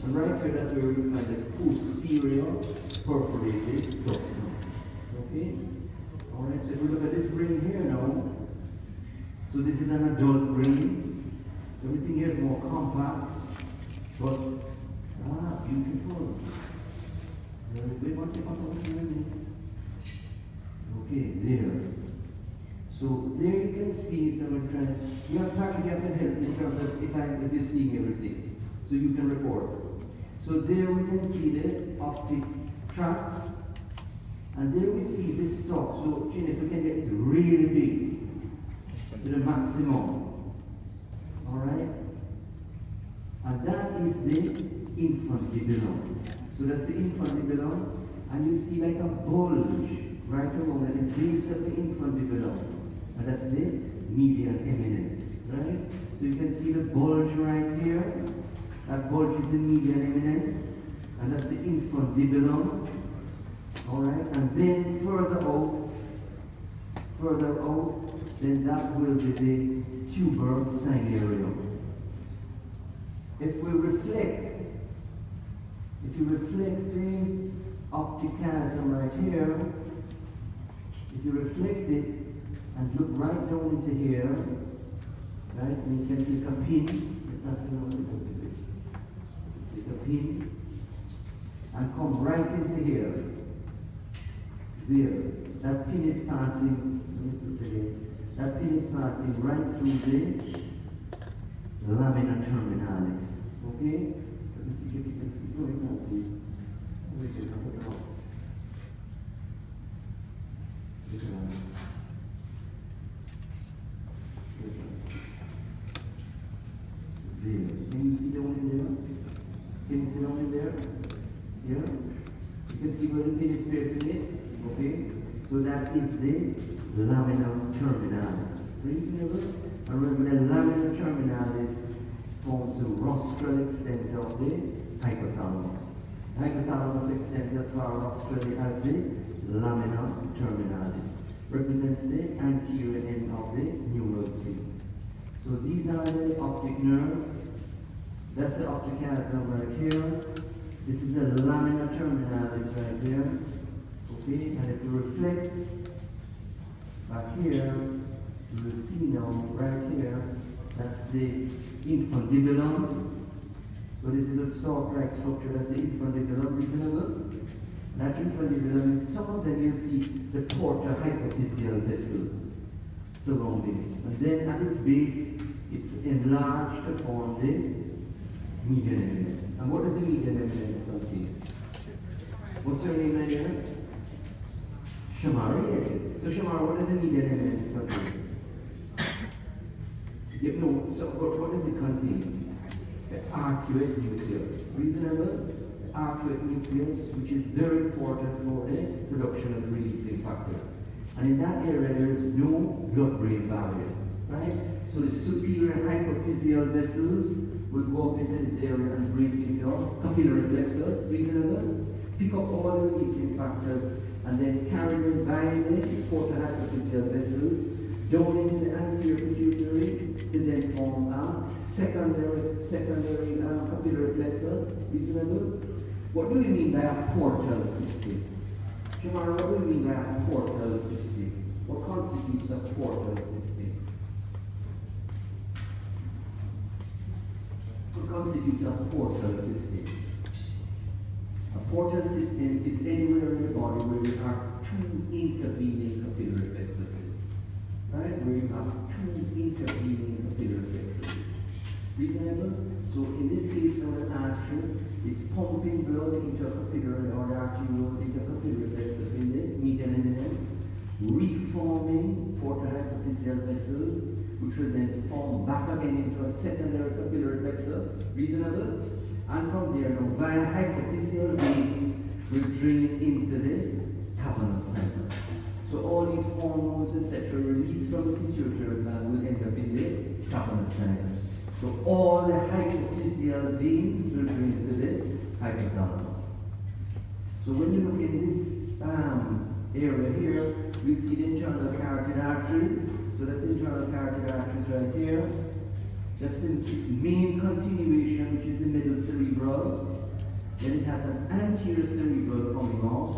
And right here, that's where we find the posterior perforated substance. Okay? Alright, so if we look at this brain here now, so this is an adult brain. Everything here is more compact, but beautiful. Wait one second. Okay, there. So there you can see it. You have to help in terms of if you're seeing everything, so you can report. So there we can see the optic tracts, and there we see this stalk. So if we can get this really big to the maximum, all right, and that is the infundibulum. So that's the infundibulum, and you see like a bulge right along at the base of the infundibulum, and that's the medial eminence, right? So you can see the bulge right here. That bulge is the medial eminence, and that's the infundibulum. All right, and then further out, then that will be the tuber cinereum. If you reflect the optic chiasm right here, if you reflect it and look right down into here, right, and you can take a pin, take a pin, and come right into here. There. That pin is passing, right through the lamina terminalis. Okay? Let me see if you can see. No, you can't see. We can have it out. There. Can you see the one in there? Can you see the one in there? Here? You can see where the pin is piercing it. Okay? So that is the lamina terminalis. Reasonable? And remember the lamina terminalis forms the rostral extent of the hypothalamus. The hypothalamus extends as far rostrally as the lamina terminalis. Represents the anterior end of the neural tube. So these are the optic nerves. That's the optic chiasm right here. This is the lamina terminalis right there. Okay, and if you reflect back here, you will see now right here, that's the infundibulum. So this is a stalk-like structure, that's the infundibulum, reasonable. That infundibulum, in some of them you'll see the porta hypophyseal vessels surrounding it. And then at its base, it's enlarged to form the median eminence. And what does the median eminence contain? What's your name right here? Shamara, yes. So Shamara, what does the median eminence contain? So what does it contain? The arcuate nucleus. Reasonable? The arcuate nucleus, which is very important for the production of releasing factors. And in that area, there is no blood-brain barrier, right? So the superior hypophyseal vessels will go up into this area and break into your capillary plexus. Reasonable? Pick up all the releasing factors and then carry them by the porta hypophyseal vessels down into the anterior pituitary to then form a secondary capillary plexus. Reasonable? What do you mean by a portal system? Shamara, what do you mean by a portal system? What constitutes a portal system? What constitutes a portal system? A portal system is anywhere in the body where you have two intervening capillary plexuses. Right? Where you have two intervening capillary plexuses. Reasonable? So in this case, now an artery is pumping blood into a capillary or arteriole into a capillary plexus in the median eminence, reforming porta hypophyseal vessels, which will then form back again into a secondary capillary plexus. Reasonable? And from there, now via hypophyseal veins will drain into the cavernous sinus. So all these hormones, etc., released from the pituitary gland will end up in the cavernous sinus. So all the hypophyseal veins will drain to the hypothalamus. So when you look in this area here, we see the internal carotid arteries. So that's the internal carotid arteries right here. That's its main continuation, which is the middle cerebral. Then it has an anterior cerebral coming off.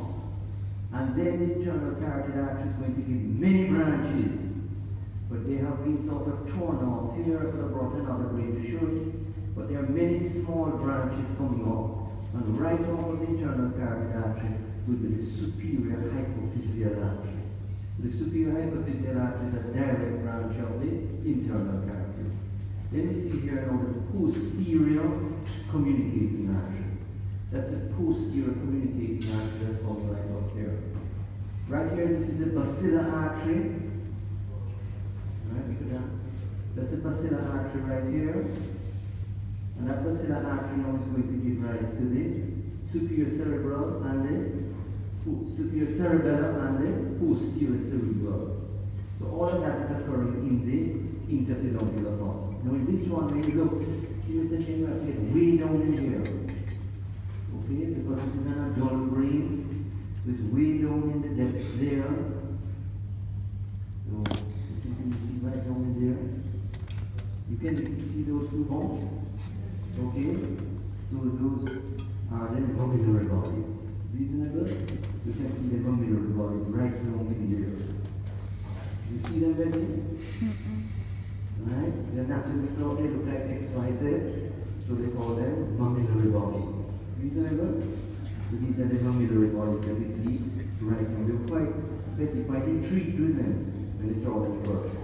And then the internal carotid artery is going to give many branches. But they have been sort of torn off. Here I brought another brain to show it. But there are many small branches coming off. And right over the internal carotid artery will be the superior hypophyseal artery. The superior hypophyseal artery is a direct branch of the internal carotid. Let me see here now the posterior communicating artery. That's a posterior communicating artery that's coming right up here. Right here, this is a basilar artery. Right, that's a basilar artery right here. And that basilar artery now is going to give rise to the superior cerebral and the superior cerebellum and the posterior cerebral. So all of that is occurring in the interpeduncular fossa. Now in this one, when you look, here's the thing you have to get way down in here. Okay, because this is an adult brain, so it's way down in the depths there. So you can see right down in there. You can see those two bones. Okay, so those are the mammillary bodies. Reasonable? You can see the mammillary bodies right down in there. You see them, baby? Right? They're naturally so they look like X, Y, Z. So they call them mammillary bodies. Reasonable? So these are the mammillary bodies that we see right now. They're quite intrigued with them when they saw them first.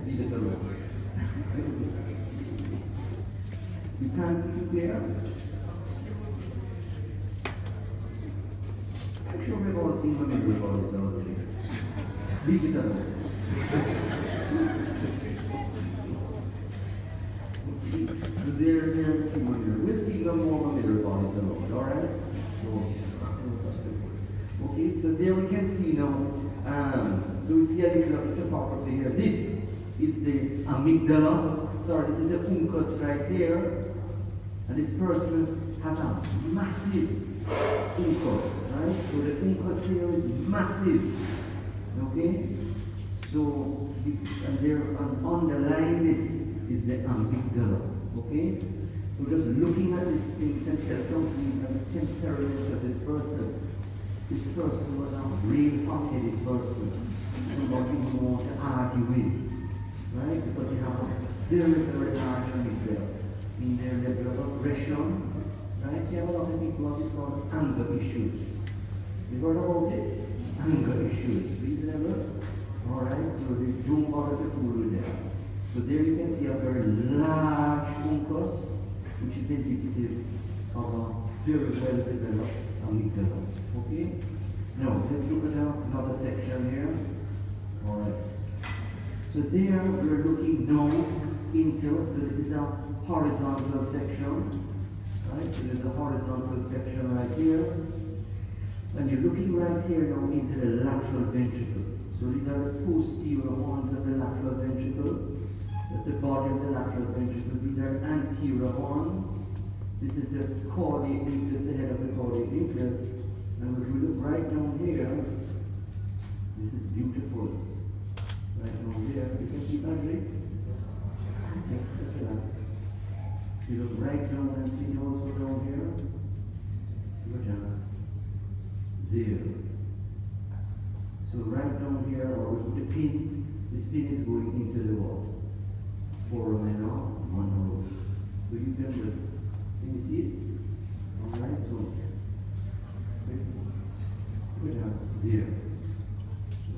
Leave it alone. You can't see it there? I'm sure we've all seen mammillary bodies already. Leave it alone. We'll see the more mammillary bodies alone, alright? Okay, so there we can see now, so we see a little of the topography here. This is the amygdala. Sorry, this is the uncus right here. And this person has a massive uncus, right? So the uncus here is massive. Okay? So, and there underlying this is the amygdala. Okay? So just looking at this thing can tell something about the temperament of this person. This person was a real hot-headed person. Somebody you want to argue with. Right? Because you have a very, very large amygdala in their level of aggression. Right? You have a lot of people what is called anger issues. You heard about it? Anger issues. Reasonable? Alright, so they don't bother to fool with them. So there you can see a very large uncus, which is indicative of a very well developed amygdala. Okay? Now, let's look at another section here. Alright. So there we're looking now into, so this is a horizontal section. Right? So there's a horizontal section right here. And you're looking right here now into the lateral ventricle. So these are the posterior horns of the lateral ventricle. That's the body of the lateral ventricle. These are anterior horns. This is the caudate nucleus, the head of the caudate nucleus. And if we look right down here, this is beautiful. Right down here, you can see that, right? Okay, just relax. You look right down and see also down here. Good job. There. So right down here, or with the pin, this pin is going into the wall. Foramen of Monroe. So you can just, can you see it? Alright, so put out there.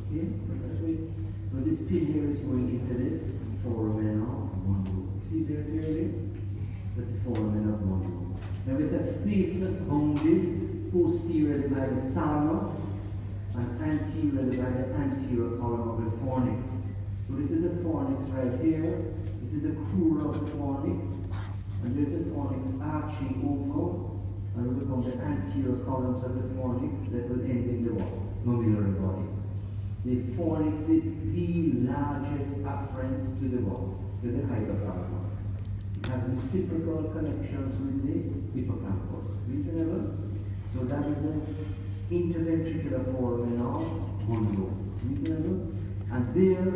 Okay, so that's right. So this pin here is going into the foramen of Monroe. See there clearly? That's the foramen of Monroe. Now there's a space that's bounded posteriorly by the thalamus and anteriorly by the anterior column of the fornix. So this is the fornix right here. This is the crura of the fornix. And there's the fornix arching over and will become the anterior columns of the fornix that will end in the mammillary body. The fornix is the largest afferent to the body, to the hypothalamus. It has reciprocal connections with the hippocampus. Reasonable? So that is the interventricular foramen of Monroe. Reasonable? And there,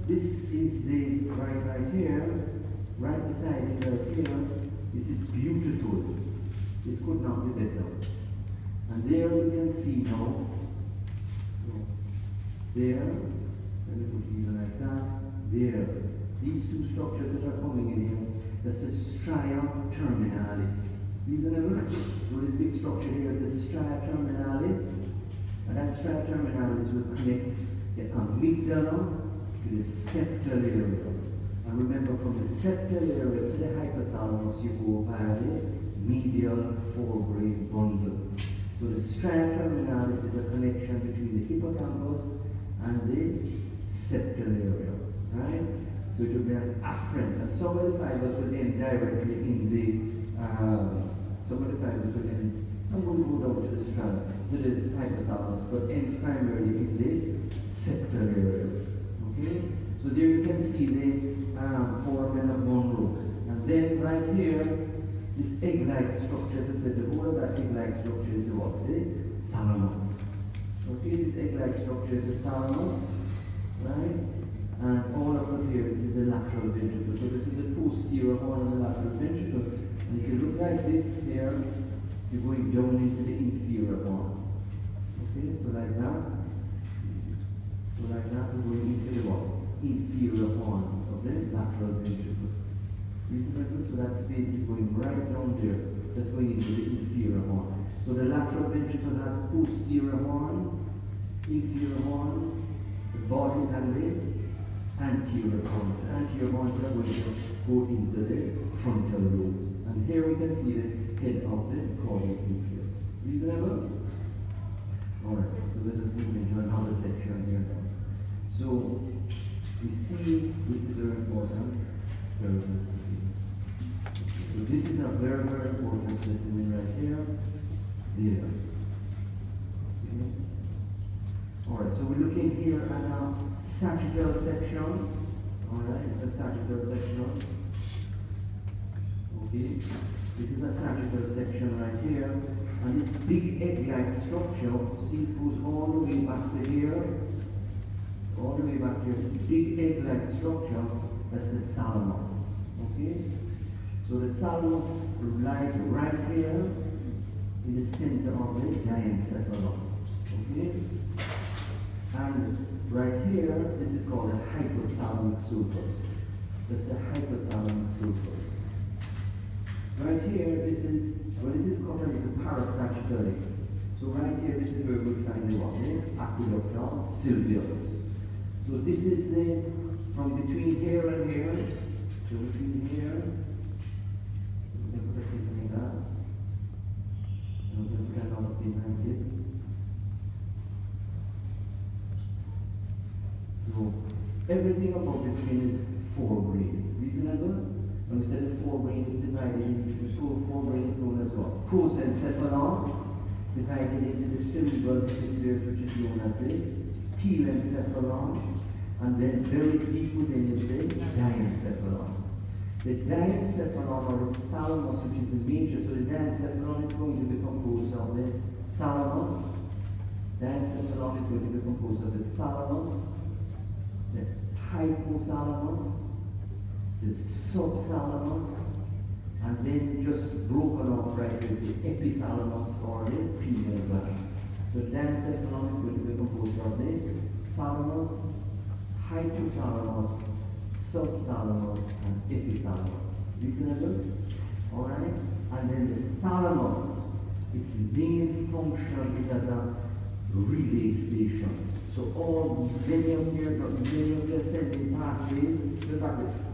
this is the right here, right beside it right here. This is beautiful. This could And there you can see now, there, let me put these like that, there, these two structures that are coming in here, that's a stria terminalis. These are the this big structure here is a stria terminalis, and that stria terminalis will connect the amygdala to the septal area. And remember, from the septal area to the hypothalamus, you go via the medial forebrain bundle. So the stria terminalis is a connection between the hippocampus and the septal area, right? So it will be an afferent, and some of the fibers will end directly in the, some will go down to the stria, to the hypothalamus, but ends primarily in the septal area, okay? So there you can see the foramen of Monro. And then right here, this egg-like structure, as I said, the whole of that egg-like structure is the what? The thalamus. Okay, this egg-like structure is the thalamus, right? And all over here, this is the lateral ventricle. So this is the posterior horn of the lateral ventricle. And if you look like this here, you're going down into the inferior horn. Okay, so like that. So like that, we're going into the what? Inferior horn of the lateral ventricle. So that space is going right down there. That's going into the inferior horn. So the lateral ventricle has posterior horns, inferior horns, the body and the anterior horns. Anterior horns are going to go into the frontal lobe. And here we can see the head of the caudate nucleus. Reasonable? Alright, so let us move into another section here. So we see this is very important. So this is a very, very important specimen right here. There. Okay. Alright, so we're looking here at a sagittal section. Alright, it's a sagittal section. Okay. This is a sagittal section right here. And this big egg-like structure, see, it goes all the way back to here. All the way back here, this big egg-like structure, that's the thalamus. Okay? So the thalamus lies right here in the center of the diencephalon. Okay? And right here, this is called the hypothalamic sulcus. That's the hypothalamic sulcus. Right here, this is called the parasagittally. So right here, this is where we find the what? Aqueductus sylvius. So this is the, from between here and here, so between here, I'm going to put a thing like that, and I'm going to put another thing like this. So everything about this skin is forebrain. Reasonable? When we said the forebrain is divided into the forebrain is known as what? Prosencephalon, divided into the cerebral hemispheres, which is known as the telencephalon, and then very deep within is the diencephalon. The diencephalon, or the thalamus, which is the major, so the diencephalon is going to be composed of the thalamus. Diencephalon is going to be composed of the thalamus, the hypothalamus, the subthalamus, and then just broken off right there, the epithalamus or the pineal gland. So the diencephalon is going to be composed of the thalamus, hypothalamus, subthalamus, and epithalamus. Reasonable? Alright? And then the thalamus, its main function is as a relay station. So many of the ascending pathways,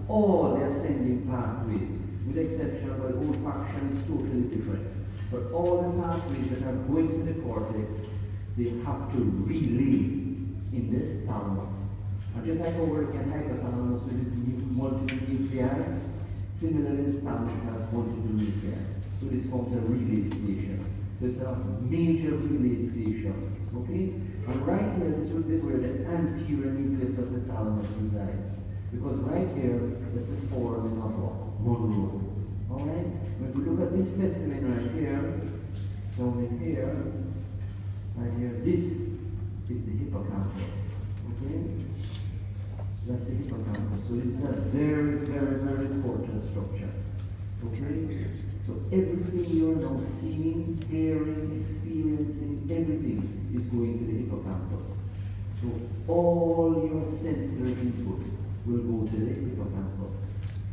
all the ascending pathways, with the exception of the olfaction is totally different. But all the pathways that are going to the cortex, they have to relay in the thalamus. And just like over in hypothalamus with its multiple nuclei, similarly the thalamus has multiple nuclei. So this forms a relay station. There's a major relay station. Okay? And right here, this would be where the anterior nucleus of the thalamus resides. Because right here, there's a foramen of what? Monro. Alright? If we look at this specimen right here, down in here, right here, this is the hippocampus. Okay? That's the hippocampus. So this is a very, very, very important structure. Okay? So everything you're now seeing, hearing, experiencing, everything is going to the hippocampus. So all your sensory input will go to the hippocampus.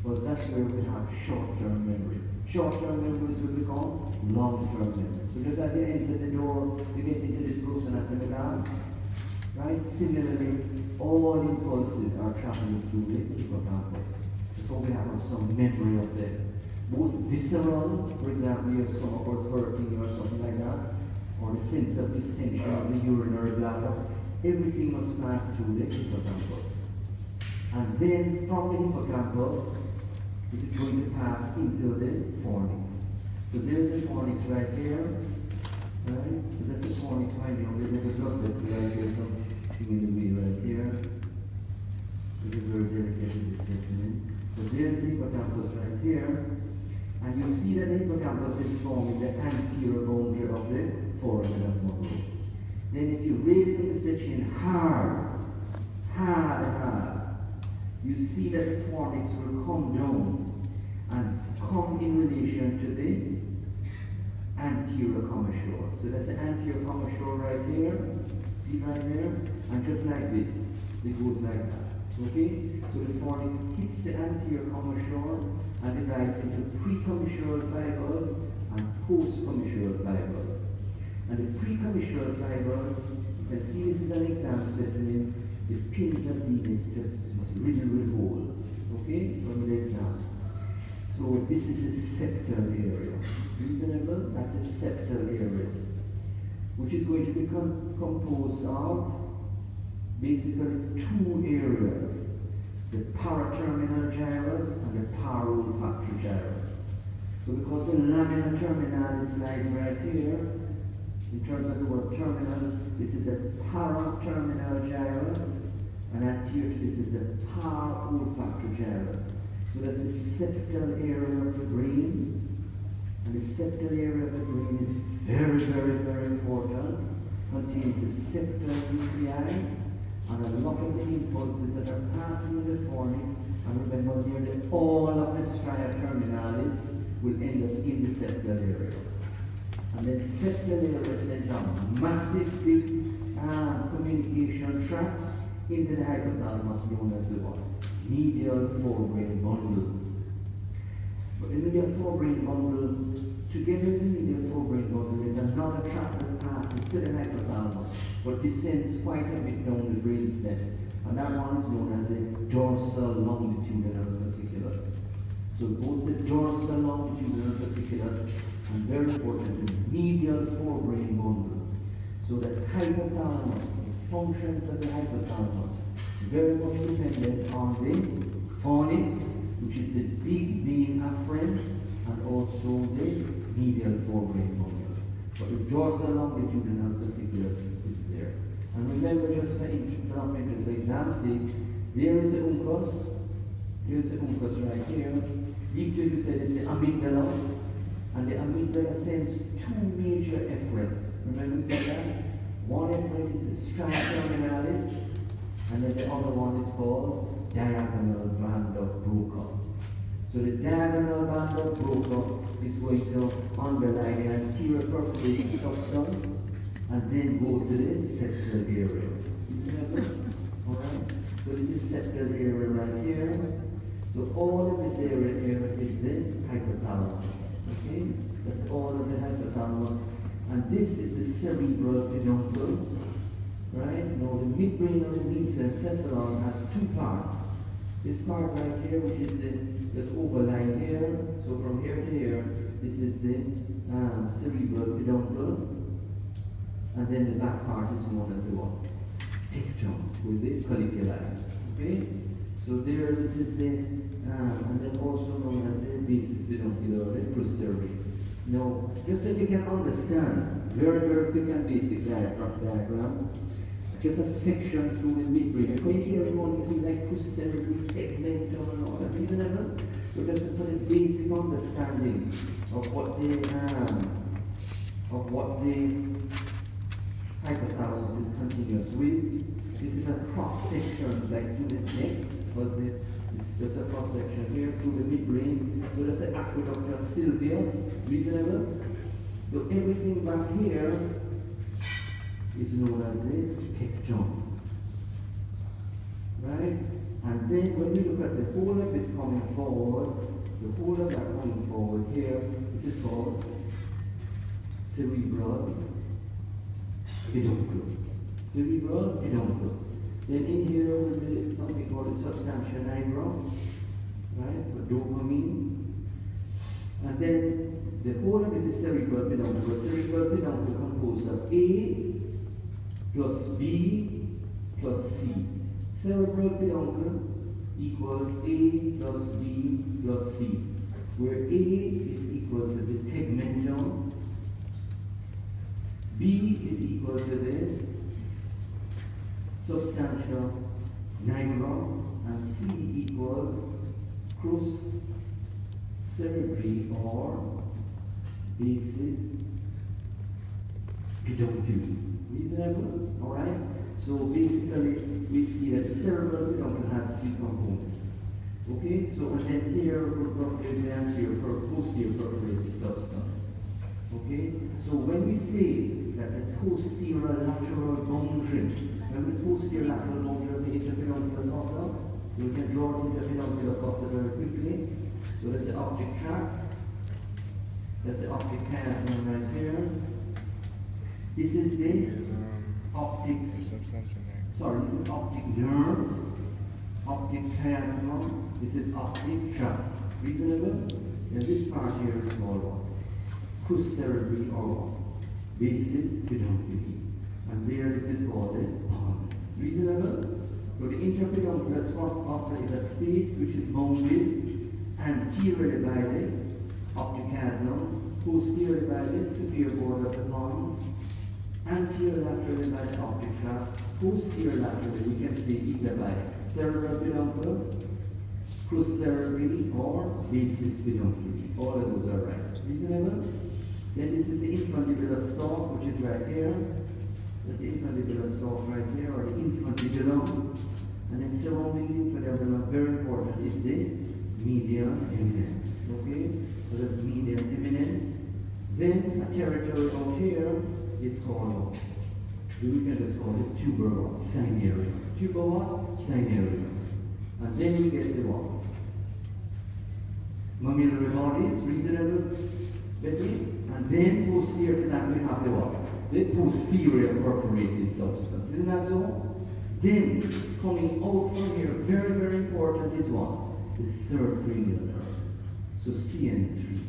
Because that's where we have short-term memory. Short-term memories will become long-term memories. So just as you enter the door, you get into this gross anatomy lab, right? Similarly, all impulses are traveling through the hippocampus. So we have some memory of them. Both visceral, for example, your stomach was hurting or something like that, or the sense of distension of the urinary bladder, everything must pass through the hippocampus. And then from the hippocampus, it is going to pass into the fornix. So there's the fornix right here, right? So that's the fornix right here. There's a blood vessel right here, something in the way right here. This is very delicate in this specimen. So there's the hippocampus right here. And you see that the hippocampus is forming the anterior boundary of the foramen of Monro. Then if you really look at the chin hard, you see that the fornix will come down and come in relation to the anterior commissure. So that's the anterior commissure right here, see right there? And just like this, it goes like that. Okay? So the fornix hits the anterior commissure and divides into precommissural fibers and postcommissural fibers. And the precommissural fibers, you can see this is an exam specimen, the pins are being just riddled with holes. Okay? From the exam. So this is a septal area. Reasonable? That's a septal area, which is going to be composed of basically two areas, the paraterminal gyrus and the paraolfactory gyrus. So because the lamina terminalis lies right here, in terms of the word terminal, this is the paraterminal gyrus, and anterior to this is the paraolfactory gyrus. So that's the septal area of the brain, and the septal area of the brain is very, very, very important. Contains the septal nuclei, and a lot of the impulses that are passing in the fornix, and remember nearly all of the stria terminalis will end up in the septal area. And then septal area sends out massive big communication tracts into the hypothalamus known as the what? Medial forebrain bundle. But the medial forebrain bundle, together with the medial forebrain bundle, is another tract that passes to the hypothalamus, but descends quite a bit down the brainstem. And that one is known as the dorsal longitudinal fasciculus. So both the dorsal longitudinal fasciculus and very important, the medial forebrain bundle. So the hypothalamus, the functions of the hypothalamus, very much dependent on the fornix, which is the big vein afferent, and also the medial forebrain bundle. But the dorsal longitudinal fasciculus is there. And remember, just for exam's sake, there is the uncus. Here's the uncus right here. Victor said it's the amygdala, and the amygdala sends two major efferents. Remember we said that? One efferent is the stria terminalis, and then the other one is called diagonal band of Broca. So the diagonal band of Broca is going to underlie the anterior perforating substance and then go to the septal area. Alright? So this is septal area right here. So all of this area here is the hypothalamus. Okay? That's all of the hypothalamus. And this is the cerebral peduncle. Right? Now the midbrain of the mesencephalon has two parts. This part right here, which is this overlying here. So from here to here, this is the cerebral peduncle. And then the back part is known as the what? Tectum, with the colliculi. Okay? So there, this is the, and then also known as the basis peduncular, the procervi. Now, just so you can understand, very, very quick and basic diagram, just a section through the midbrain. Because here you only see like procervi, tegmentum, and all that, reasonable? So just for the basic understanding of what the hypothalamus is continuous with. This is a cross section like through the neck, because the It's just a cross section here through the midbrain. So that's the aqueduct of Sylvius, reasonable. So everything back here is known as the tectum. Right? And then when we look at the whole of this coming forward, the whole of that coming forward here, this is called cerebral peduncle. Cerebral peduncle. Then in here will be something called the substantia nigra, right, for dopamine. And then the whole of this is cerebral peduncle. Cerebral peduncle composed of A plus B plus C. Cerebral peduncle equals A plus B plus C, where A is equal to the tegmentum, B is equal to the substantia nigra, and C equals crus cerebri or basis peduncle. Reasonable? Alright? So basically, we see that the cerebral peduncle has three components. Okay? So, and then here, is the anterior posterior perforated substance. Okay? So when we say that the posterior lateral boundary, remember the posterior lateral boundary of the interpeduncular fossa? We can draw the interpeduncular fossa very quickly. So that's the optic tract. That's the optic chiasm right here. This is the optic, this is optic nerve, optic chiasm, this is optic tract. Reasonable? And this part here is called what? Crus cerebri or basis peduncle. And there this is called the pons. Reasonable? So the interpeduncular fossa is a space which is bounded anteriorly by the optic chiasm, posteriorly by the superior border of the pons, anterolaterally by the optic tract, posterolaterally we can say either by cerebral peduncle, crus cerebri, or basis peduncle. All of those are right. Reasonable? Then this is the infundibular stalk, which is right here. That's the infundibular stalk right here, or the infundibulum. And then surrounding the infundibulum, very important, is the medial eminence. Okay? So that's medial eminence. Then a territory out here is called, we can just call this tuber cynarium. Tuber what? Cynarium. And then we get the what? Mammillary bodies, reasonable, Betty? And then posterior to that we have the what? The posterior perforated substance. Isn't that so? Then coming out from here, very, very important is what? The third cranial nerve. So CN3.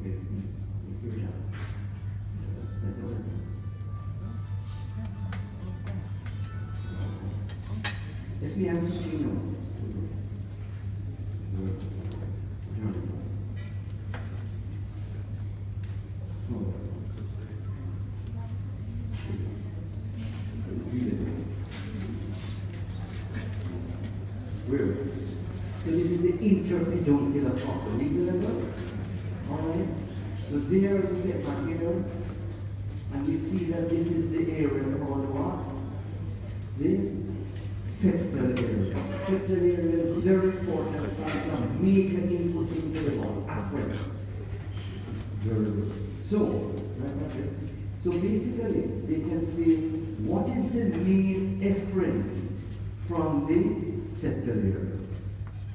Okay, your chance. Yes, we have teaching now. Where? So this is the interpeduncular fossa. Reasonable? Alright? So there we get back here, and we see that this is the area called what? The septal area. Septal area is very important. It's a major input into the afferent. Very good. So basically, they can say, what is the main efferent from the septal area?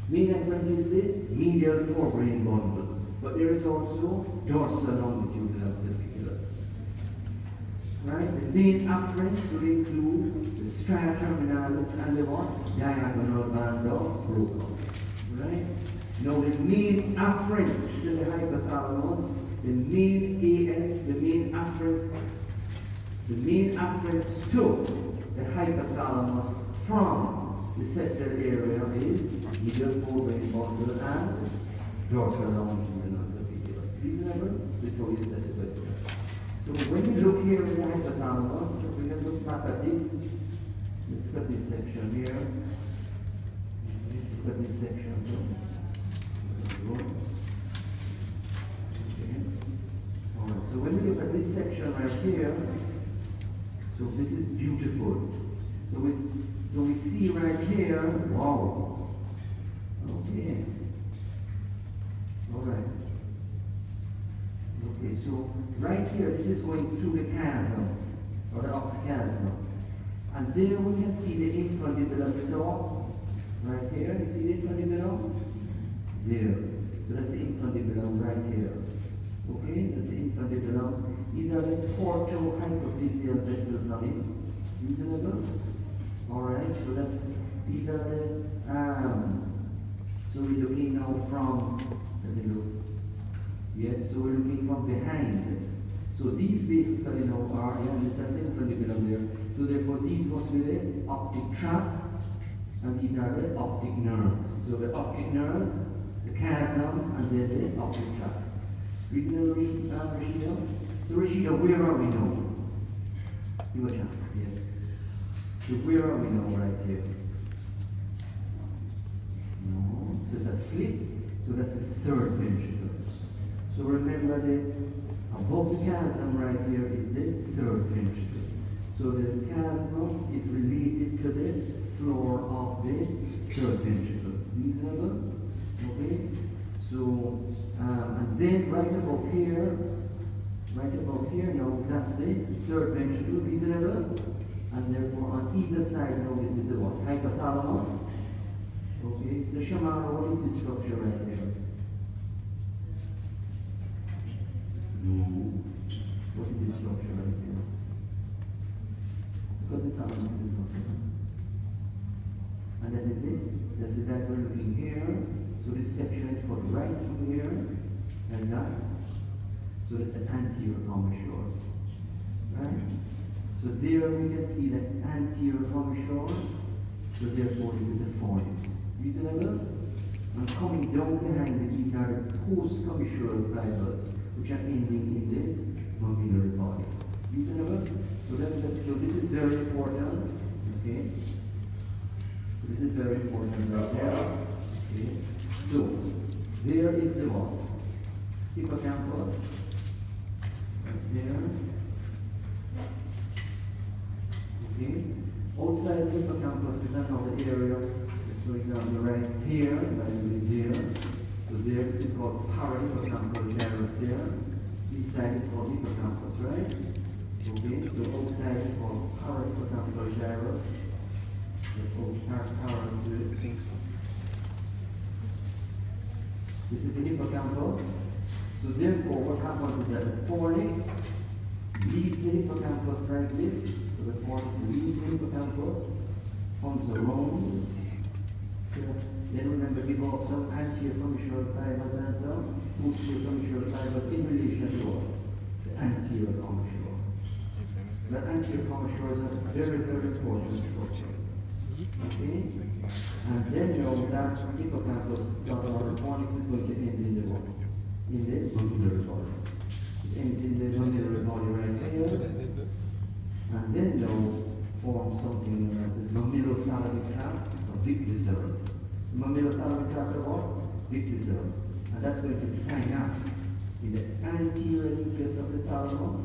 Main efferent is the medial forebrain bundles, but there is also dorsal longitudinal fasciculus. Right? The main afferents will include the stria terminalis and the what? Diagonal band of Broca. Right? Now the main afferents to the hypothalamus, the main AF, the main afferents to the hypothalamus from the septal area is medial forebrain bundle and dorsal longitudinal fasciculus. Reasonable? Before you set the question. So when we look here in the hypothalamus, we can look back at this. Let's look at this section here. Look at this section here. Okay. Alright, so when we look at this section right here, so this is beautiful. So we see right here, wow, Okay. All right. Okay, so right here, this is going through the chiasm, or the upper chiasm. And there we can see the infundibulum stalk, right here. You see the infundibulum? There. So that's the infundibulum right here. Okay, that's the infundibulum. These are the portohypophyseal vessels on it. Reasonable? Alright, so these are the, so we're looking now from, let me look. Yes, so we're looking from behind. So these basically now are, that's the infundibulum there. So therefore these must be the optic tract, and these are the optic nerves. So the optic nerves, the chiasm, and then the optic tract. Reasonably, Rashida? So Rashida, where are we now? You watch out, yes. So where are we now right here? No, so it's a slit, so that's the third ventricle. So remember that above the chiasm right here is the third ventricle. So the chiasm is related to the floor of the third ventricle. Reasonable? Okay? So, and then right above here, now that's the third ventricle. Reasonable? And therefore on either side now this is the what? Hypothalamus. Okay, so Shamara, what is this structure right here? No. What is this structure right here? Because the thalamus is not there. And that is it. That's exactly we're looking here. So this section is called right through here and that. So that's the anterior commissure. Right? So there we can see the anterior commissure. So therefore this is the fornix. Reasonable? And coming down behind it, these are the post-commissural fibers, which are ending in the mammillary body. Reasonable? So this is very important. Okay? So this is very important right there. Okay? So there is the what? Hippocampus. Right there. Okay? Outside the hippocampus is another area. For example, right here, like here. So there this is called parahippocampal gyrus here. Inside is called hippocampus, right? Okay, so outside is called parahippocampal gyrus. Let's go para to it. This is the hippocampus. So therefore, what happens is that the fornix leaves the hippocampus like this. So the fornix leaves the hippocampus, comes around. Then remember, we've got some anterior commissural fibers and some posterior commissural fibers in relation to the anterior commissure. The anterior commissure is a very, very important structure. Okay? And then now that hippocampus, the fornix is going to end in the what? In the mammillary body. It ends in the mammillary body right here. And then now form something known as the mammillothalamic tract. Big reserve. Mammillothalamic tract of what? Big reserve. And that's going to synapse in the anterior nucleus of the thalamus.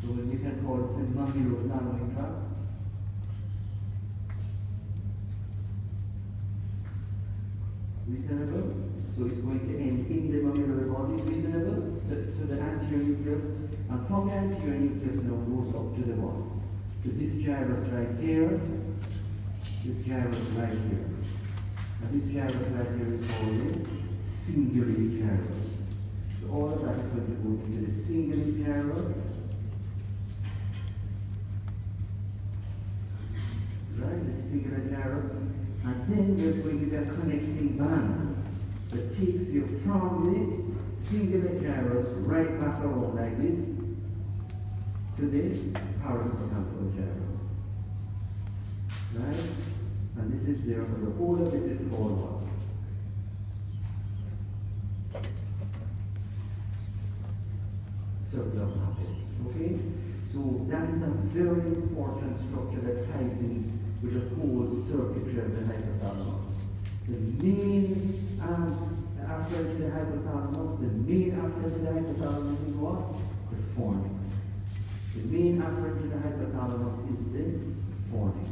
So you can call it the mammillothalamic tract. Reasonable? So it's going to end in the mammillary body. Reasonable? To the anterior nucleus. And from the anterior nucleus now goes up to the what? To this gyrus right here, this gyrus right here. And this gyrus right here is called the cingulate gyrus. So all of that is going to go into the cingulate gyrus. Right, the cingulate gyrus. And then there's going to be a connecting band that takes you from the cingulate gyrus right back around like this to the parahippocampal gyrus. Right? And this is there for the whole of this is called what? Circle of Papez. Okay? So that is a very important structure that ties in with the whole circuitry of the hypothalamus. The main afferent to the hypothalamus, the main afferent to the hypothalamus is what? The fornix. The main afferent to the hypothalamus is the fornix.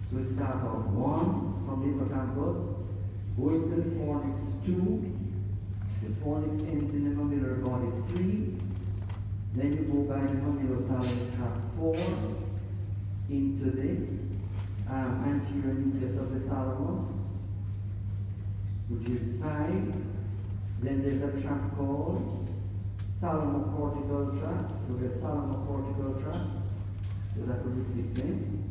So we start off 1 from the hippocampus, going to the fornix 2, the fornix ends in the mammillary body 3, then you go by the mammillothalamic tract 4, into the anterior nucleus of the thalamus, which is 5. Then there's a tract called thalamocortical tract, so the thalamocortical tract, so that will be 6 then.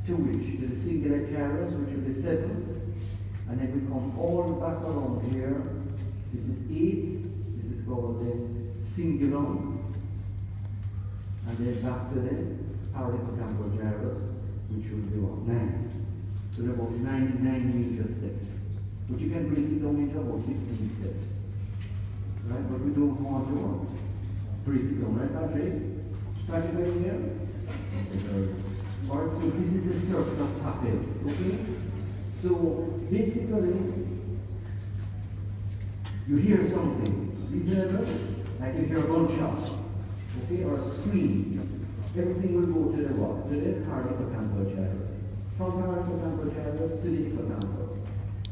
To which, to the cingulate gyrus, which will be 7. And then we come all back around here. This is 8. This is called the cingulum. And then back to the parahippocampal gyrus, which will be what? 9. So there are about 9 major steps. But you can break it down into about 15 steps. Right? But we don't want to break it down, right, Patrick? Patrick, are you here? Alright, so this is the circle of Tappet, okay? So basically, you hear something, reasonable, like you hear a gunshot, okay, or a scream. Everything will go to the what? To the parahippocampal gyrus. From parahippocampal gyrus to the hippocampus.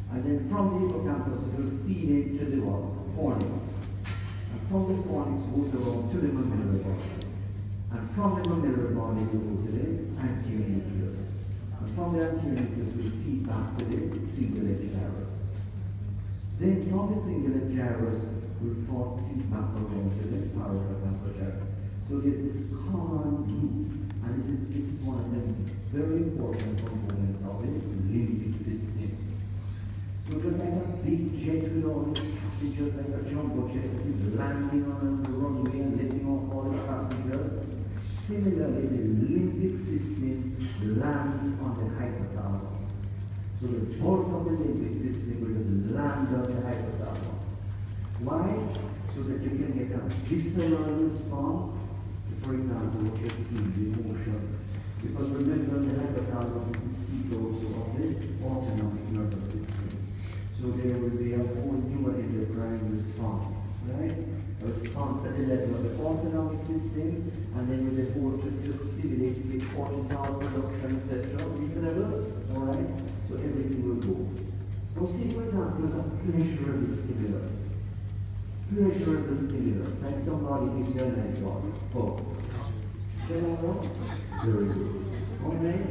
And then from the hippocampus it will feed into the what? Fornix. And from the fornix goes around to the mammillary body. And from the mammillary body we go to the anterior nucleus. And from the anterior nucleus we feed back to the cingulate gyrus. Then from the cingulate gyrus we'll feed back around to the parahippocampal gyrus. So there's this common loop. And this is one of the very important components of the limbic system. So just like a big jet with all these passengers, like a jumbo jet that is landing on the runway and letting off all the passengers, similarly the limbic system lands on the hypothalamus. So the bulk of the limbic system will just land on the hypothalamus. Why? So that you can get a visceral response to, for example, what you see, the emotions. Because remember, the hypothalamus is the seat also of the autonomic nervous system. So there will be a whole new endocrine response, right? A response at the level of the autonomic system, and then with the whole to stimulate the cortisol production, etc. Reasonable? Alright? So everything will go. Now see, for example, there's a pleasurable stimulus. Pleasurable stimulus, like somebody gives you a nice one. Oh. Very good. Alright?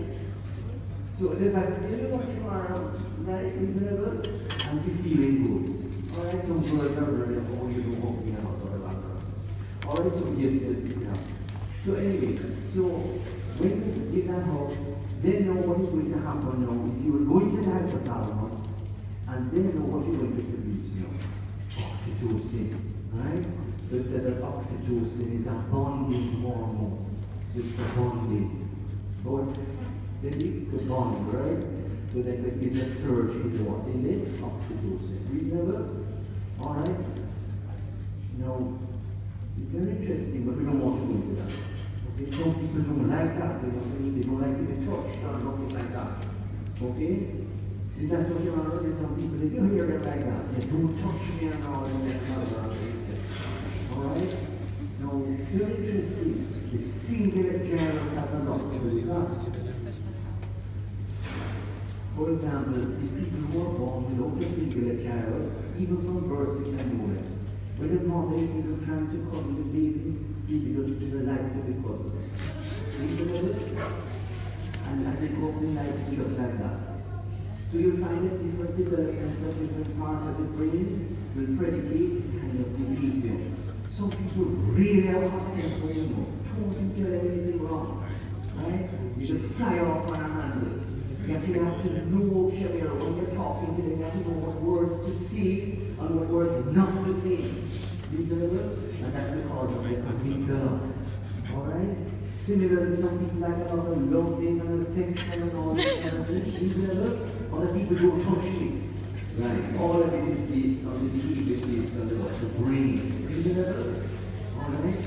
So there's a little what you are, right, reasonable, and you're feeling good. Alright, some words are very, oh, you don't walk in out or whatever. Alright, so yes, yeah. So anyway, so when you get that hope, then know what is going to happen now is you are going to the hypothalamus, and then know what you're going to produce now. Oxytocin, right? So it said that oxytocin is a bonding hormone. It's a bonding. Both the bond, right? So that there is a surge in the what? In the oxytocin. Reasonable? Alright? Now, it's very interesting, but we don't want to go into that. Okay? Some people don't like that. They don't like it in church. Don't like that. Okay? Is that what you're on? There's some people, if you hear it like that, they don't touch me and all that. Alright? Now, very interesting. The cingulate gyrus has a lot to do with that. For example, the people who are born without the cingulate gyrus, even from birth, you can know that. When the mother is even trying to cuddle the baby, because to the light to be cuddled. See the it? And they go up in life just like that. So you'll find that different developments of different parts of the brain will predicate kind of behavior. Some people really have a hot temper, you know, don't do anything wrong. Right? You just fly off on a handle. You have to know, Shamir, when you're talking to them, you have to know what words to say and what words not to say. Reasonable? And that's because of the amygdala. Alright? Similarly, some people like a lot of loving and affection and all this kind of thing. Reasonable? Other people don't touch me. Right? All of it is based on the behavior based on the brain. Reasonable? Alright?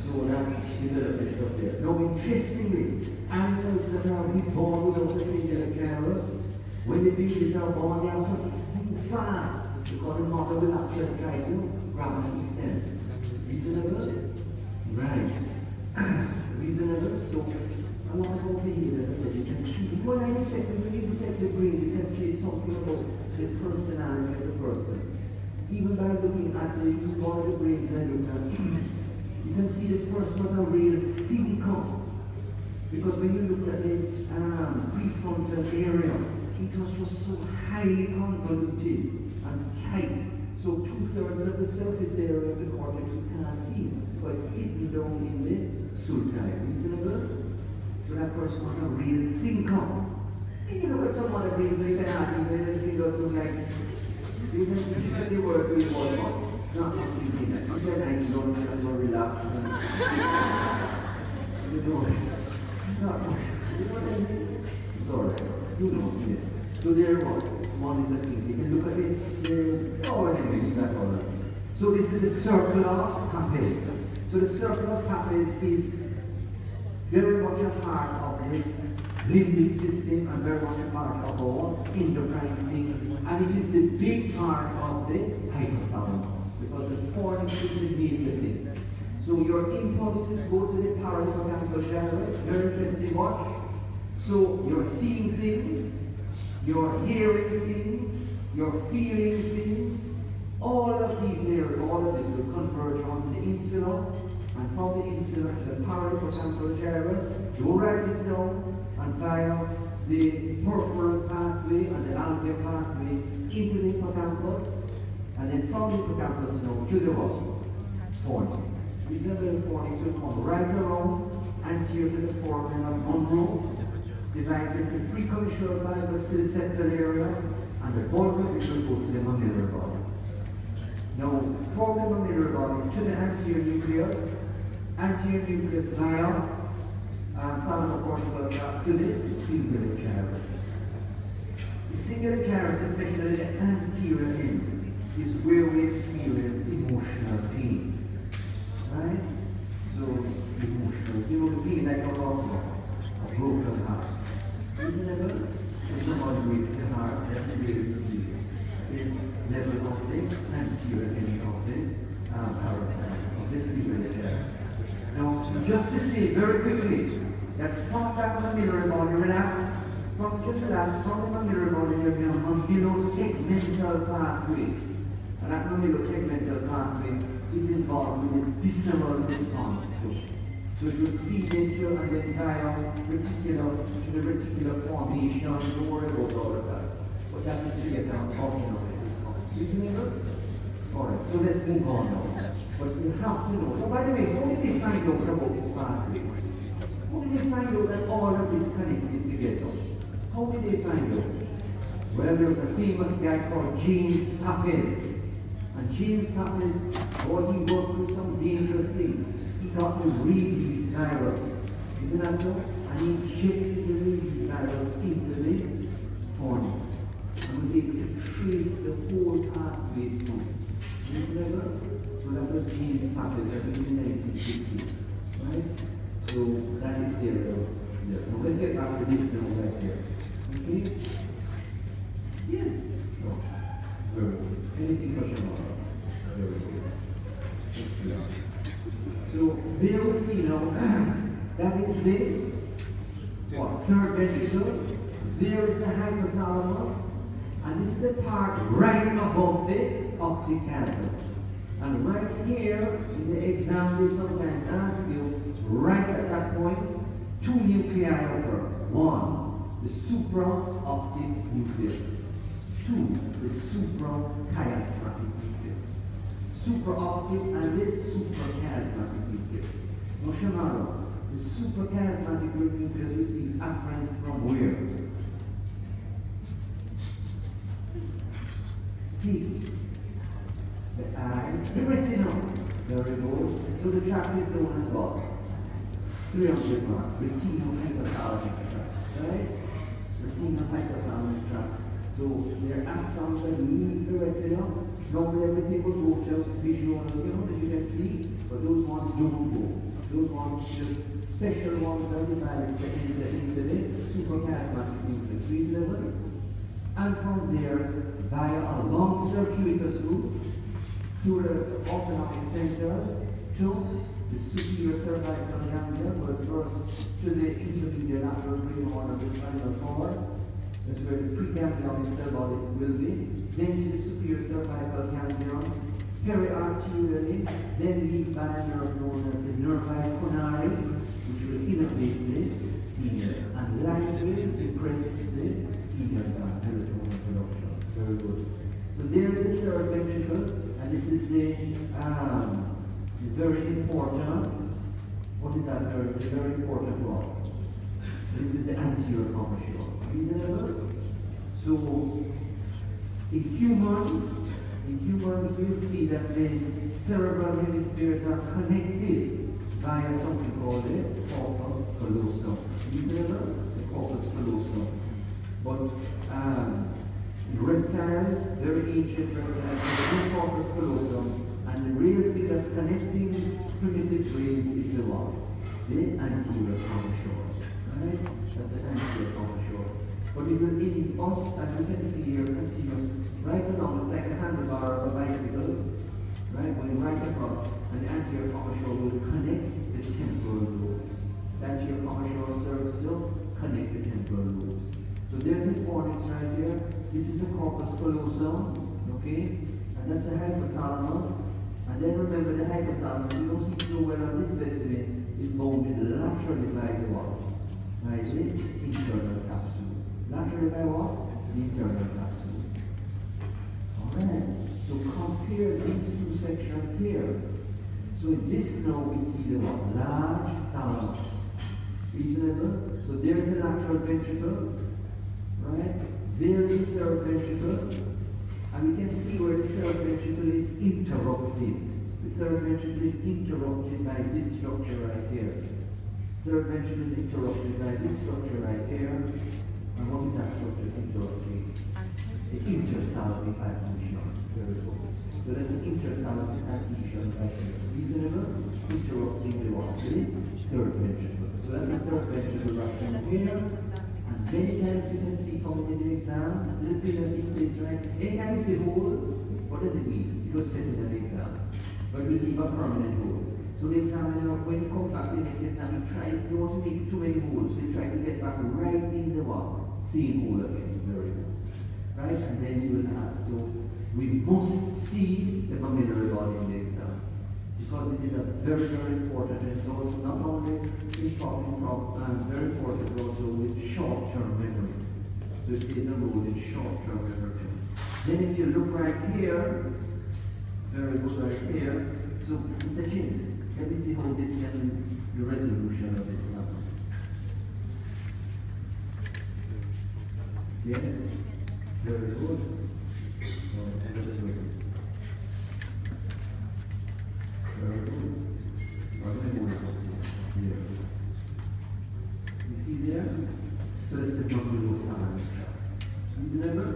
So that development up there. Now, interestingly, animals that are born without the cingulate gyrus, when the babies are born, they are so fast because the mother will actually try to grab and eat them. Reasonable? Right. Reasonable? So, want to go over here and you can see. When I dissect, when you dissect the brain, you can see something about the personality of the person. Even by looking at one of the brains I looked at, you can see this person was a real thinker. Because when you look at the prefrontal area, it was just so highly convoluted and tight. So 2/3 of the surface area of the cortex you cannot see because it's hidden down in the sulci. Reasonable? So that person was a real thinker. And you look at some other brains, so you can have even anything does look like you can see that they work really well. Not completely that. You can nice down and more relaxed. You know, not much. You know what I mean? Sorry. You know, yeah. So there was one is the thing. You can look at it. Oh, anyway, that's all right. So this is the circle of Papez. So the circle of Papez is very much a part of the limbic system and very much a part of our endocrine thing. And it is the big part of the hypothalamus because the fornix is the nucleus. So your impulses go to the parasympathetic gyrus. Very interesting watch. So you're seeing things, you're hearing things, you're feeling things. All of these areas, all of this will converge onto the insula, and from the insula to the parasympathetic gyrus. You write this down, and via the peripheral pathway and the alveolar pathway into the hippocampus, and then from the hippocampus now to the what? Fornix. Remember the fornix will come right around anterior to the foramen of Monroe, divides into preconcial fibers to the septal area, and the bulk of it will go to the mammillary body. Now, from the mammillary body to the anterior nucleus via thalamocortical tract to the cingulate gyrus. The cingulate gyrus, especially the anterior end, is where we experience emotional pain. Right? So, emotional. You know, the pain like a broken heart. Isn't it? So someone breaks the heart, that's the greatest fear. The level of the anterior end of the parasite, of the cingulate gyrus. Now, just to say very quickly, that from that mammillary body, relax, from the mammillary body, you have a mammilotegmental pathway. And that mammilotegmental pathway is involved with the visceral response too. So it will feed into the entire reticular formation, don't worry about all of that. But that's to get down functional response. Isn't it good? Alright, so let's move on now. But you have to know. So by the way, how did they find out about this pathway? How did they find out that all of this connected together? How did they find out? Well, there was a famous guy called James Papez. And James Papez, while he worked with some dangerous things, he got the rabies virus. Isn't that so? And he injected the rabies virus into the fornix and was able to trace the whole pathway through. Isn't that right? So that was James Papez, I think in the 1950s. Right? So that is there. Now let's get back to this now right here. Okay? Yeah. No. Very good. Anything for tomorrow? Very good. So there we see now, that is the third ventricle. There is the hypothalamus, and this is the part right above the optic chiasm. And right here, in the exam they sometimes ask you, right at that point, two nuclei occur. One, the supraoptic nucleus. Two, the suprachiasmatic nucleus. Supraoptic and the suprachiasmatic nucleus. Now, Shamaro, the suprachiasmatic nucleus receives afferents from where? Teeth. The eye, the retina. Very good. So the tract is known as what? 300 marks. Retinohypothalamic tracts, right? Retinohypothalamic tracts. So their axons that leave the retina. Normally everything will go to visual, that you can see, but those ones don't go. Those ones, the special ones are divided into the suprachiasmatic nucleus. Reasonable? And from there, via a long circuitous route, through the autonomic centers to The superior cervical ganglia goes first to the intermediate lateral brain horn of the spinal cord. That's where the preganglionic cell bodies will be. Then to the superior cervical ganglion, periarterially, then lead by a nerve known as the nervi coronari, which will innervate the ear, and lightly depress the ear melatonin production. Very good. So there is the third ventricle, and this is the very important. What is that nerve? The very important one. This is the anterior commissure. Reasonable? So in humans we'll see that the cerebral hemispheres are connected via something called the corpus callosum. Reasonable? The corpus callosum. But reptiles, very ancient reptiles, have no corpus callosum. And the real thing that's connecting primitive brains is the what? The anterior commissure. Right? That's the anterior commissure. But it will in us, as we can see here, continuous right along, it's like the handlebar of a bicycle, right? Going right across, and the anterior commissure will connect the temporal lobes. The anterior commissure serves to connect the temporal lobes. So there's the fornix right here. This is the corpus callosum, okay? And that's the hypothalamus. And then remember the hypothalamus, you don't see so well on this specimen, is bounded laterally by the what? By the internal capsule. Laterally by what? The internal capsule. Alright, so compare these two sections here. So in this now we see the what? Large thalamus. Reasonable? So there's the lateral ventricle, right? There is the third ventricle. And we can see where the third ventricle is interrupted. The third ventricle is interrupted by this structure right here. Third ventricle is interrupted by this structure right here. And what is that structure is interrupting? The interthalamic adhesion. Very good. So that's an interthalamic adhesion right here. Reasonable? Interrupting the what? The third ventricle. So that's the third ventricle right here. Many times you can see coming in the exam, so the thing that indicates, right? Anytime you see holes, what does it mean? It was set in the exam. But we leave a permanent hole. So the examiner, when he comes back to the next exam, he tries not to make too many holes. So he tries to get back right in the what? Same hole again. Very good. Right? And then you will ask. So we must see the mammillary body in the exam. Because it is a very, very important, and it's also not only important from, very important also with short-term memory. So it plays a role in short-term memory. Then if you look right here, very good right here, so this is the chin. Let me see how this can, the resolution of this number. Yes, very good. Very good. You see there? So that's the mammillothalamic tract. Remember?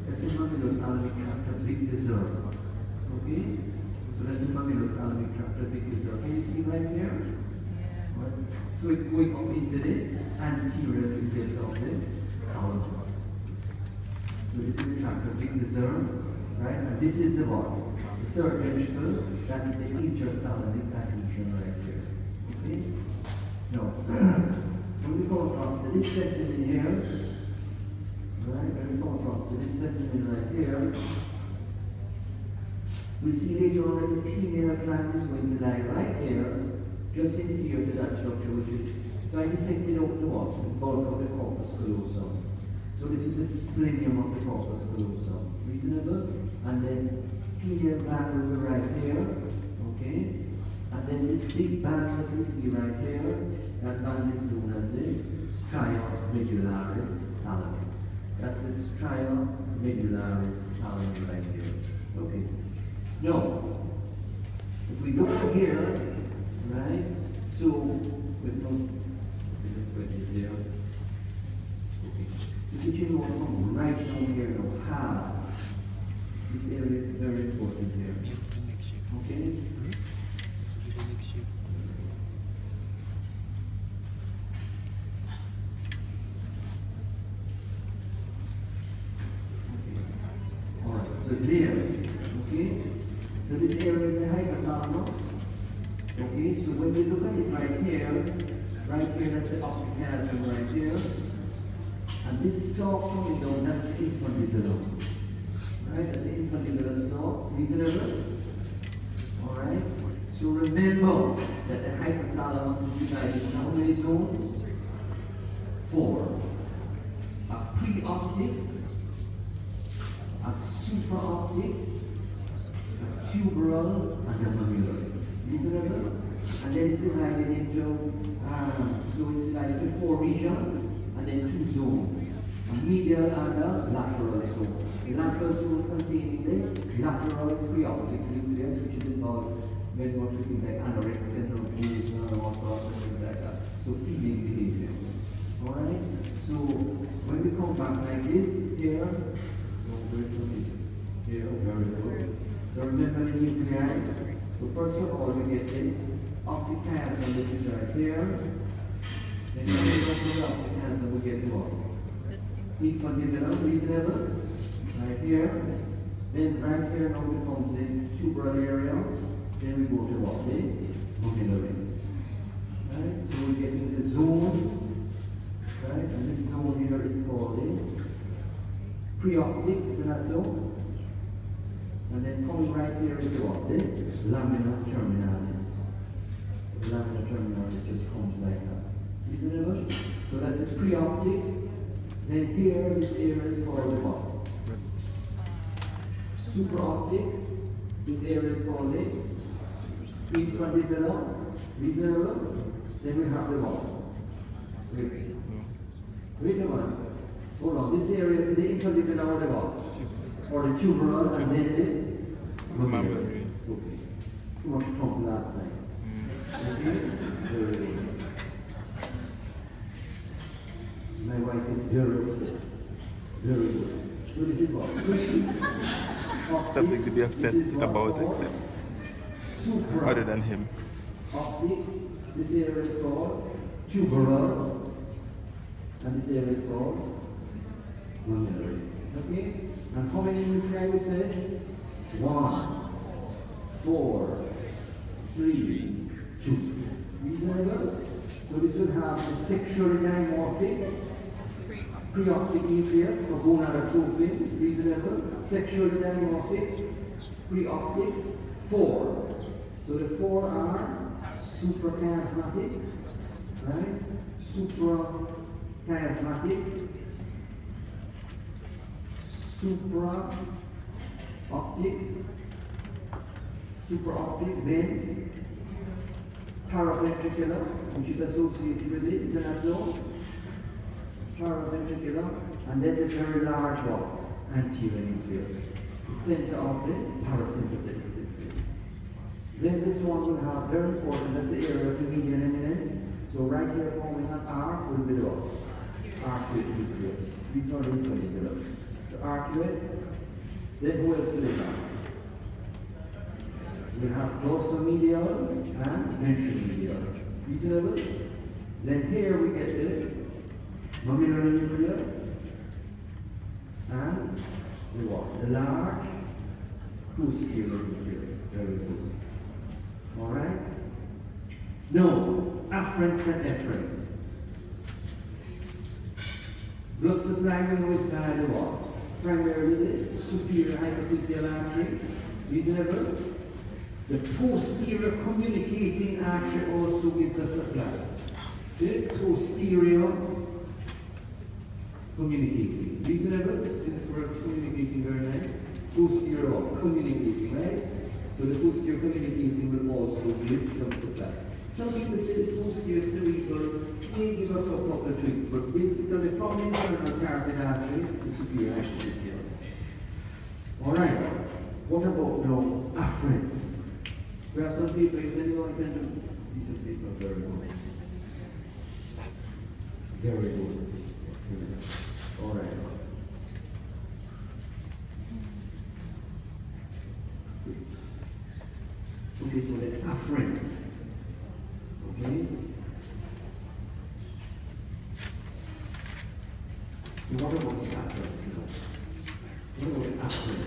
That's the mammillothalamic tract, a big dessert. Okay? So that's the mammillothalamic tract, a big dessert. Can you see right here? Yeah. Right. So it's going up into the anterior nucleus of the thalamus. So this is the tract, a big dessert. Right? And this is the what? Third ventricle, that is the interthalamic adhesion right here. Okay? Now, when we go across to this specimen here, right? When we go across to this specimen right here, we see later on that the pineal gland is going to lie right here, just inferior to that structure, which is, so I dissected out the what? The bulk of the corpus callosum. So this is the splenium of the corpus callosum. Reasonable? And then pineal gland will be right here, okay? And then this big band that we see right here, that band is known as the stria medullaris thalami. That's the stria medullaris thalami right here. Okay. Now, if we look here, right? So, with no, just put this there. Okay. So did you know what right down here now? How? This area is very important here. Okay? Alright, so there, okay? So this area is the hypothalamus. Okay, so when you look at it right here, that's the optic chiasm right here. And this stalk coming down, that's the infundibulum. Right, that's the infundibulum stalk. Reasonable? Alright? So remember that the hypothalamus is divided into how many zones? 4. A preoptic, a supraoptic, a tuberal, and a mammillary. Reasonable? And then it's divided into, so it's divided into 4 regions, and then 2 zones. A medial and a lateral zone. The lateral zone containing the lateral preoptic nucleus, which is involved very much with things like anorexia, syndrome, all sorts of things like that. So feeding behavior. Alright? So when we come back like this, here, here, very good. So remember the nuclei. So first of all, we get the optic chiasm, which is right here. Then when we go to the optic chiasm, we get the what? Infundibulum, reasonable. Right here. Then right here now becomes the tuberal area. Then we go to what? The mammillary. Right? So we get into the zones. Right? And this zone here is called the preoptic, isn't that so? And then coming right here is what? The lamina terminalis. The lamina terminalis just comes like that. Reasonable? So that's the preoptic. Then here, this area is called the what? Supraoptic. This area is called the infundibulum. Reasonable? Then we have the what? Wait a minute. Hold on. This area is the infundibulum or the what? Or the tuberal and then the mammillary. Okay. Too much Trump last night. Okay? Very good. My wife is very upset. Very good. So this is what? Something to be upset about, except other than him. Optic. This area is called tuberal. And this area is called mammillary. Okay? And how many nuclei we said? 1, 4, 3, 2. Reasonable? So this will have the sexually dimorphic preoptic nucleus for gonadotrophin. It's reasonable. Sexually dimorphic preoptic 4. So the 4 are suprachiasmatic, right? Suprachiasmatic, supraoptic, then paraventricular, which is associated with it, is an zone. Paraventricular, and then the very large one, anterior nucleus, the center of the parasympathetic system. Then this one will have very important, that's the area of the median eminence. So right here forming an arc will be the arcuate nucleus. These are the infundibulum. The arcuate. Then who else will we have? We have dorsomedial and ventromedial. Reasonable? Then here we get the mammillary nucleus and the what? The large posterior nucleus. Very good. Alright? No, afferents and efferents. Blood supply we know is via the what? Primarily the superior hypophyseal artery. Reasonable? The posterior communicating artery also gives us supply. The posterior communicating. Reasonable? This word communicating very nice. Posterior communicating, right? So the posterior communicating will also give some supply. Some people say the posterior cerebral may give us a couple of tricks, but basically from the internal carotid artery, the superior hypophyseal. Alright, what about now afferents? We have some people, is anyone can do? These are people, very good. Very good. Alright. Okay, so the afferent. Okay? And what about the afferent? What about the afferent?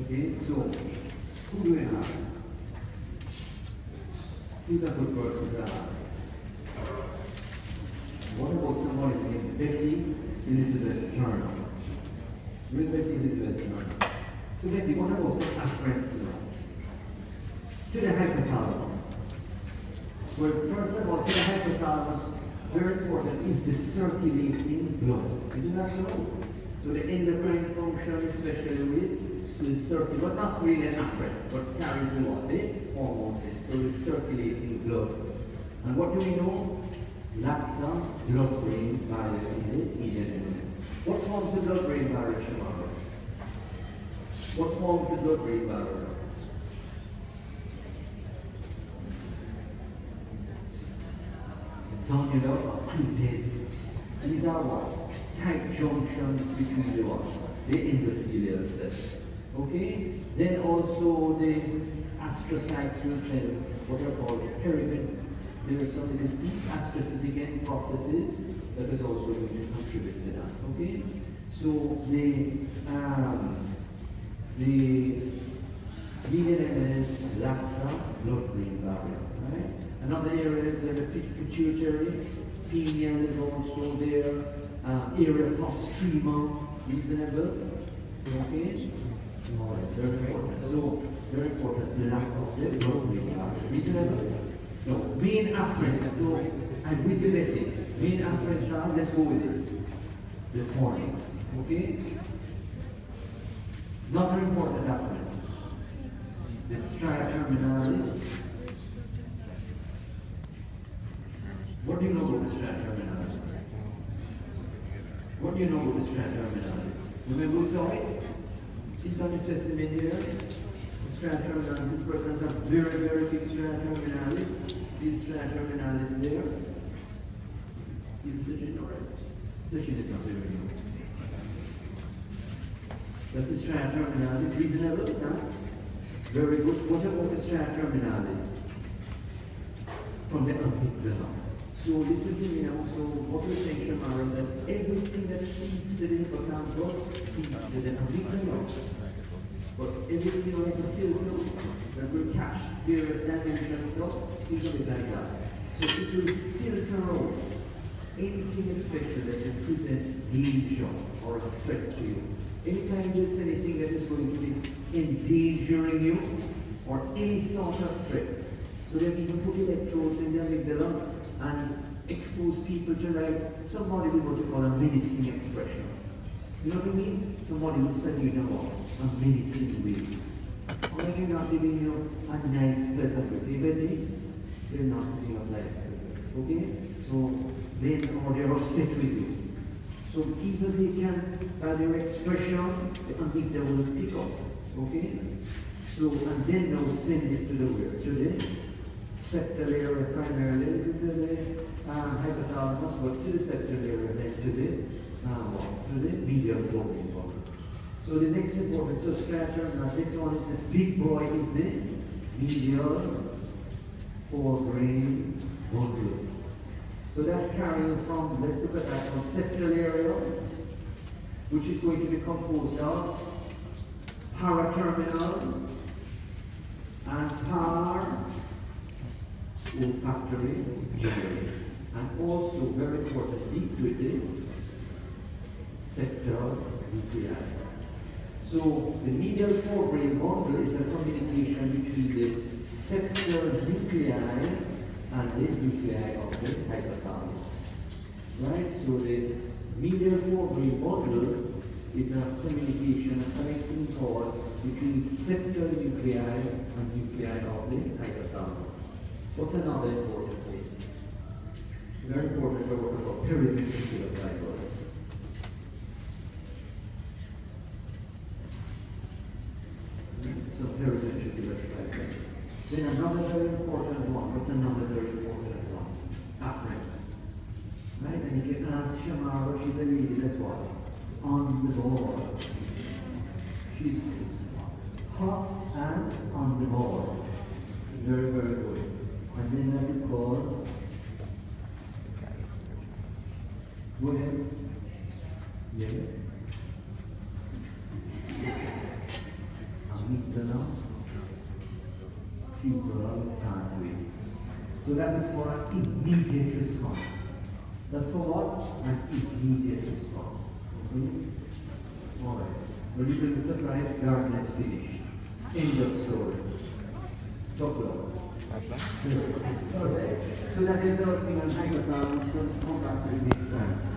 Okay, so who do we have? Who's a good person to ask? What about somebody named Betty Elizabeth Turner? Who is Betty Elizabeth Turner? So Betty, what about some afferents to the hypothalamus? Well, first of all, to the hypothalamus, very important is the circulating blood. Isn't that so? So the endocrine function, especially with the circulating, but not really an afferent, but carries a lot, the hormones, so the circulating blood. And what do we know? Laxa, blood-brain barrier in the median elements. What forms the blood-brain barrier, Shamara? What forms the blood-brain barrier? Talking about these are what? Tight junctions between the what? The endothelial cells. Okay? Then also the astrocytes will send what are called pyramid. There are some little deep astrocytic end processes that is also going to contribute to that. Okay? So the median eminence, laxa, blood-brain barrier. Right? Another area is the pituitary, pineal is also there, area postrema, reasonable. Okay? Very important. So, very important, the lack of the blood-brain barrier. Reasonable? No, main afferents, so I'm with you, Betty. Main afferents are, let's go with it. The fornix. Okay? Not very important afferent. The stria terminalis. What do you know about the stria terminalis? What do you know about the stria terminalis? Remember we saw it? See on the specimen here? The stria terminalis, this person has a very, very big stria terminalis. This stria terminalis there. Is Sachin alright? Sachin is not very good. That's the stria terminalis. Reasonable, huh? Very good. What about the stria terminalis? From the amygdala. So listen to me now. So what we're saying, Shamara, is that everything that feeds to the hippocampus feeds to the amygdala. But everything like a filter that will catch various dimensions of usually like that. So it will filter out anything especially that will present danger or a threat to you. Anytime there's anything that is going to be endangering you or any sort of threat. So they even put electrodes in the amygdala and expose people to like somebody we want to call a menacing expression. You know what I mean? Somebody looks at you now, a menacing way. Or if you're not giving you a nice, pleasant activity, they're not giving you a nice pleasant. Okay? So then, or they're upset with you. So either they can, by their expression, the amygdala will pick up. Okay? So, and then they'll send it to the where? To the septal area primarily, to the hypothalamus, but to the septal area, then to the medial forebrain bundle. So the next important, so stratum, next one is the big boy is the medial forebrain bundle. So that's carrying from, let's look at that, from septal area, which is going to be composed of paraterminal and olfactory area. And also, very importantly, with the septal nuclei. So the medial forebrain bundle is a communication between the septal nuclei and the nuclei of the hypothalamus. Right? So the medial forebrain bundle is a communication, a connection cord between septal nuclei and nuclei of the hypothalamus. What's another important thing? Very important to work about periventricular fibers. So periventricular fibers. Then another very important one. What's another very important one? Afferent. Right? And if you ask Shamara, she's a lady that's what? On the ball. She's hot and on the ball. Very, very good. And then that is called, go ahead. Yes. Amygdala, temporal pathway. So that is for an immediate response. That's for what? An immediate response. Okay? Alright. When you bring the surprise, darkness finished. End of story. Chocolate. Alright. So that is the thing on hypothalamus. So come back to the next time.